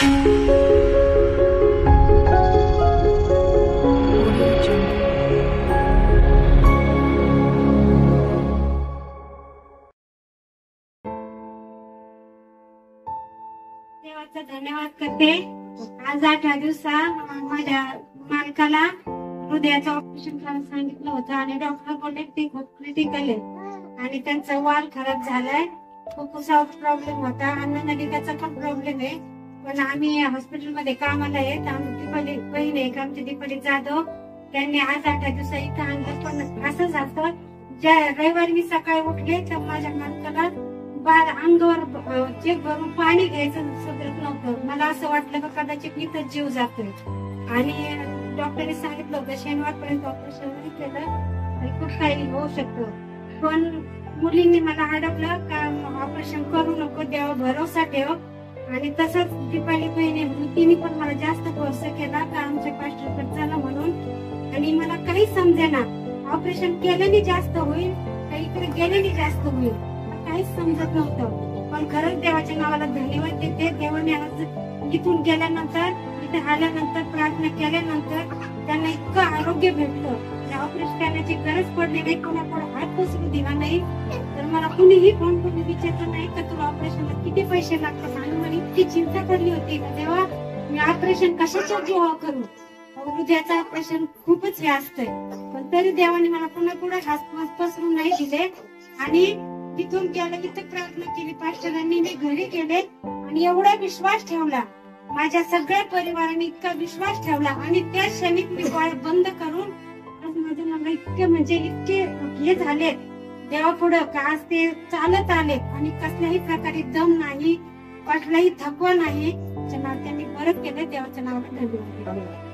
देवाचा धन्यवाद करते। आज 8 दिवसा माझ्या मालकाला हृदयाचं ऑपरेशन करायला सांगितलं होतं आणि डॉक्टर बोलले ते खूप क्रिटिकल आहे आणि त्यांचा वाल खराब झालाय, फुफ्फुसाचा प्रॉब्लेम होता, अन्ननलिकाचा पण प्रॉब्लेम आहे। पण आम्ही हॉस्पिटलमध्ये कामाला आहेत, आमची बहीण आहे आमची दीपाली जाधव, त्यांनी आज 8 दिवसा इथं आणलं। पण असं झालं ज्या रविवारी मी सकाळी उठले तर माझ्या मालकाला अंगावर चेक भरून पाणी घ्यायचं सुधरत नव्हतं। मला असं वाटलं का कदाचित इथं जीव जातोय आणि डॉक्टरने सांगितलं होतं शनिवारपर्यंत ऑपरेशन नाही केलं आणि खूप काही होऊ शकतं। पण मुलींनी मला अडवलं का ऑपरेशन करू नको, देवा भरोसा ठेव। आणि तसंच दीपाली बहिणी तिने पण मला जास्त भरोसा केला का आमच्या पास्टरकडे चला म्हणून। आणि मला काही समजेना ऑपरेशन केल्याने जास्त होईल का इकडे गेल्याने जास्त होईल काहीच समजत नव्हतं। पण खरंच देवाच्या नावाला धन्यवाद देते। देवाने आज इथून गेल्यानंतर इथे आल्यानंतर प्रार्थना केल्यानंतर त्यांना इतकं आरोग्य भेटलं, ऑपरेशन करण्याची गरज पडली नाही, कोणाकडे हात पसरू दिला नाही। तर मला कुणीही कोण विचारलं नाही का तुला ऑपरेशनला किती पैसे लागतात आणि मला इतकी चिंता पडली होती का तेव्हा मी ऑपरेशन कशाच्या जीवावर करू, हृदयाचं ऑपरेशन खूपच हे असतंय। पण तरी देवाने मला पुन्हा पुढे हात पसरून नाही दिले आणि तिथून गेलं तिथं प्रार्थना केली पास्टरांनी, मी घरी गेले आणि एवढा विश्वास ठेवला, माझ्या सगळ्या परिवाराने इतका विश्वास ठेवला आणि त्या क्षणिक मी डोळे बंद करून आज माझ्या मला इतके म्हणजे इतके हे झाले देवापुढं का आज ते चालत आले आणि कसल्याही प्रकारे दम नाही, कसलाही थकवा नाही। त्यांनी बरं केलं, देवाच्या नावाला धन्यवाद।